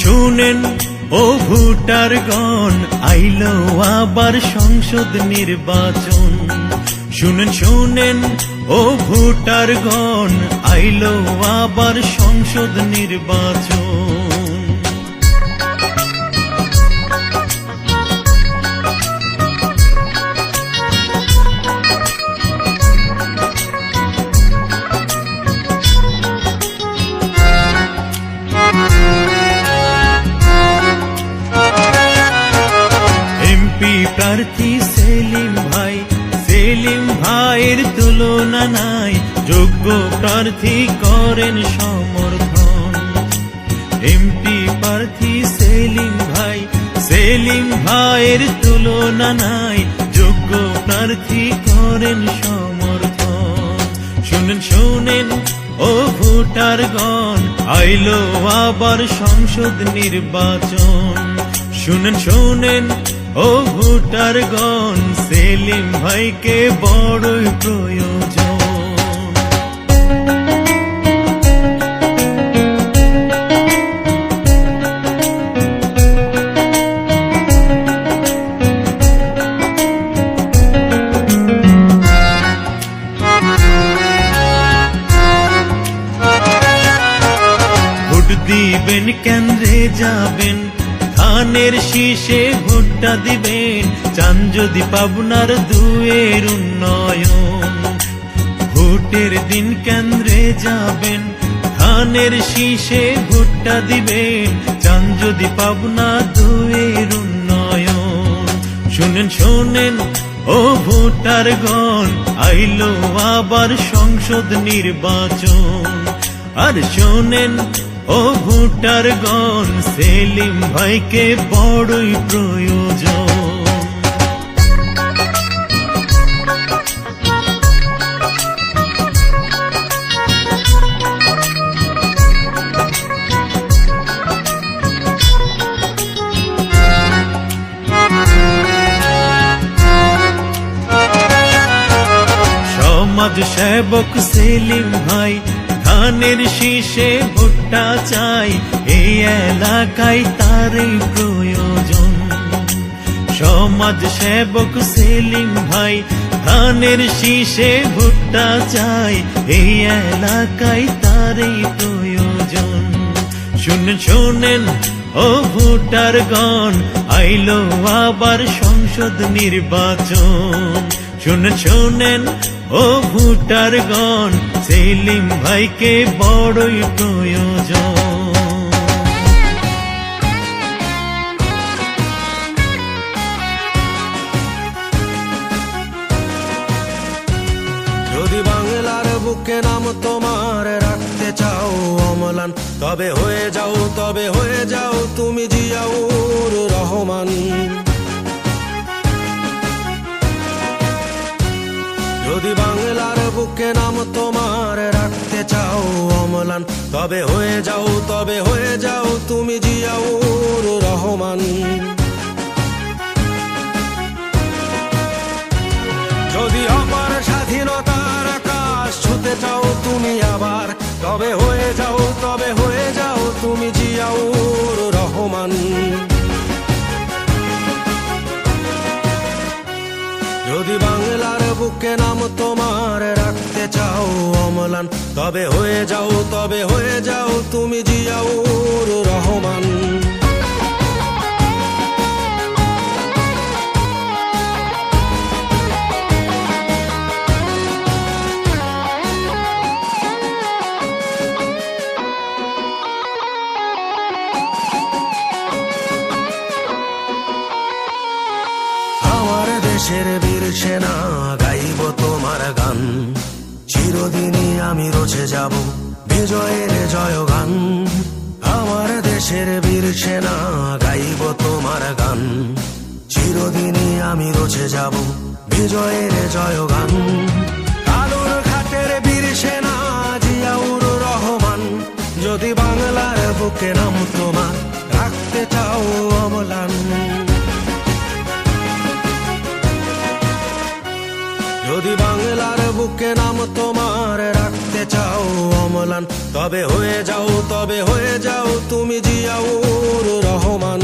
শুনেন ও ভোটারগণ, আইলো আবার সংসদ নির্বাচন। শুনেন ও ভোটারগণ, আইলো আবার সংসদ নির্বাচন। প্রার্থী সেলিম ভাইয়ের তুলনা নাই, যোগ্য প্রার্থী করেন সমর্থন। এমপি প্রার্থী সেলিম ভাইয়ের তুলনা নাই, যোগ্য প্রার্থী করেন সমর্থন। শুনেন ও ভোটারগণ, আইলো আবার সংসদ নির্বাচন। শুনেন ও ভোটারগণ, সেলিম ভাইকে বড়ই প্রয়োজন। ভোট দিবেন, কেন্দ্রে যাবেন, ধানের শীষে ভোটটা দিবেন, চান যদি পাবনার দুয়ের উন্নয়ন। ভোটের দিন কেন্দ্রে যাবেন, ধানের শীষে ভোটটা দিবেন, চান যদি পাবনা দুয়ের উন্নয়ন। শুনেন ও ভোটারগণ, আইলো আবার সংসদ নির্বাচন। আর শোনেন ও ভোটারগণ, সেলিম ভাইকে বড়ই প্রয়োজন। সমাজ সেবক সেলিম ভাই, ধানের শীষে ভোটটা চাই, এই এলাকায় তারই প্রয়োজন। সমাজ সেবক সেলিম ভাই, ধানের শীষে ভোটটা চাই, এই এলাকায় তারই প্রয়োজন। শুনেন ও ভোটারগণ, আইলো আবার সংসদ নির্বাচন। শুনেন ও ভোটারগণ, সেলিম ভাইকে বড়ই প্রয়োজন। যদি বাংলার বুকে নাম তোমার রাখতে চাও অম্লান, তবে হয়ে যাও তুমি জিয়াউর রহমান। যদি বাংলার বুকে নাম তোমার রাখতে চাও অম্লান, তবে হয়ে যাও তুমি জিয়াউর রহমান। যদি অপার স্বাধীনতার আকাশ ছুতে চাও তুমি আবার, তবে হয়ে যাও তুমি জিয়াউর রহমান। যদি বাংলার বুকে নাম তোমার রাখতে চাও অম্লান, তবে হয়ে যাও তুমি জিয়াউর রহমান। দেশের বীর সেনা গাইব তোমার গান, চিরদিনই আমি রচে যাব বিজয়ের জয়গান। আমার দেশের বীর সেনা গাইব তোমার গান, চিরদিনই আমি রচে যাব বিজয়ের জয়গান। কালুর ঘাটের বীর সেনা জিয়াউর রহমান, যদি বাংলার বুকে নাম তোমার রাখতে চাও অম্লান। যদি বাংলার বুকে নাম তোমার রাখতে চাও অম্লান, অম্লান, তবে হয়ে যাও তুমি জিয়াউর রহমান।